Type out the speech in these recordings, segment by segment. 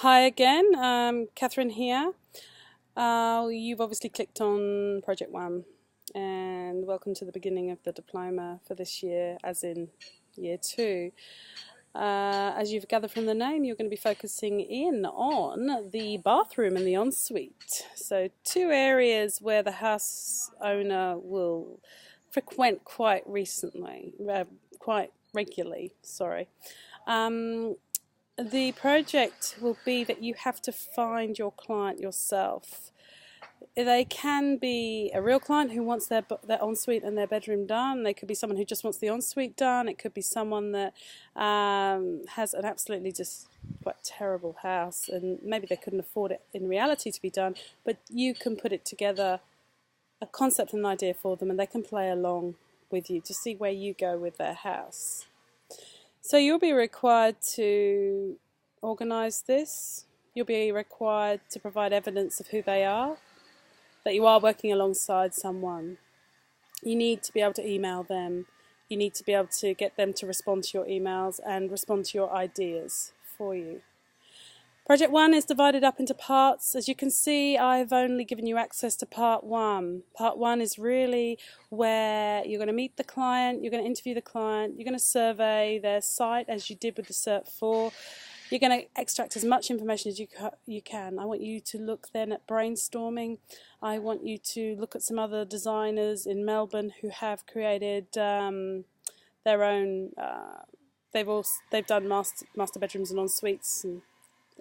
Hi again, Catherine here. You've obviously clicked on Project 1 and welcome to the beginning of the diploma for this year, as in year 2. As you've gathered from the name, you're going to be focusing in on the bathroom and the ensuite. So 2 areas where the house owner will frequent quite regularly. The project will be that you have to find your client yourself. They can be a real client who wants their ensuite and their bedroom done. They could be someone who just wants the ensuite done. It could be someone that has an absolutely just quite terrible house and maybe they couldn't afford it in reality to be done, but you can put it together, a concept and an idea for them, and they can play along with you to see where you go with their house. So you'll be required to organise this. You'll be required to provide evidence of who they are, that you are working alongside someone. You need to be able to email them. You need to be able to get them to respond to your emails and respond to your ideas for you. Project 1 is divided up into parts. As you can see, I've only given you access to part 1. Part 1 is really where you're going to meet the client, you're going to interview the client, you're going to survey their site as you did with the Cert 4. You're going to extract as much information as you can. I want you to look then at brainstorming. I want you to look at some other designers in Melbourne who have created their own. They've done master bedrooms and en-suites, and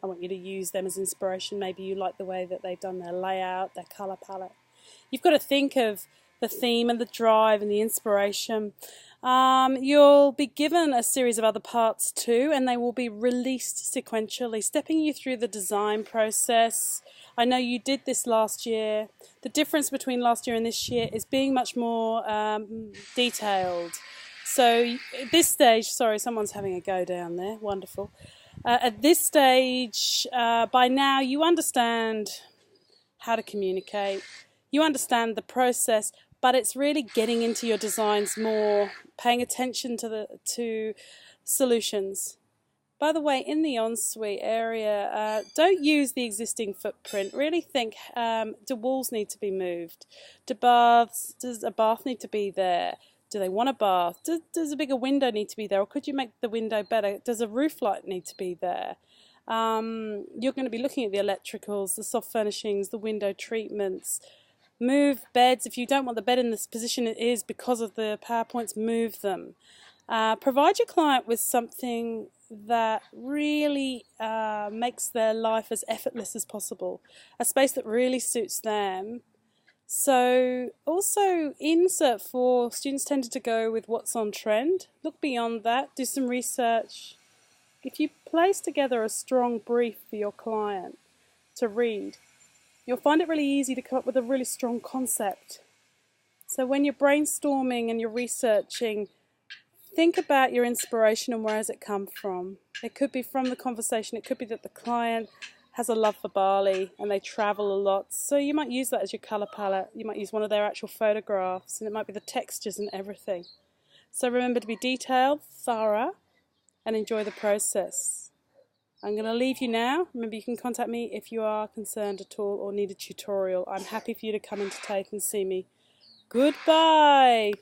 I want you to use them as inspiration. Maybe you like the way that they've done their layout, their colour palette. You've got to think of the theme and the drive and the inspiration. You'll be given a series of other parts too, and they will be released sequentially, stepping you through the design process. I know you did this last year. The difference between last year and this year is being much more detailed. So at this stage, sorry, someone's having a go down there. Wonderful. At this stage, by now, you understand how to communicate. You understand the process, but it's really getting into your designs more, paying attention to solutions. By the way, in the ensuite area, don't use the existing footprint. Really think, do walls need to be moved? Does a bath need to be there? Do they want a bath? Does a bigger window need to be there? Or could you make the window better? Does a roof light need to be there? You're going to be looking at the electricals, the soft furnishings, the window treatments. Move beds. If you don't want the bed in this position it is because of the PowerPoints, move them. Provide your client with something that really makes their life as effortless as possible. A space that really suits them. So also in Cert 4, students tended to go with what's on trend. Look beyond that, do some research. If you place together a strong brief for your client to read, you'll find it really easy to come up with a really strong concept. So when you're brainstorming and you're researching, think about your inspiration and where has it come from. It could be from the conversation, it could be that the client has a love for Bali and they travel a lot, so you might use that as your colour palette. You might use one of their actual photographs, and it might be the textures and everything. So remember to be detailed, thorough, and enjoy the process. I'm going to leave you now. Remember, you can contact me if you are concerned at all or need a tutorial. I'm happy for you to come into TAFE and see me. Goodbye.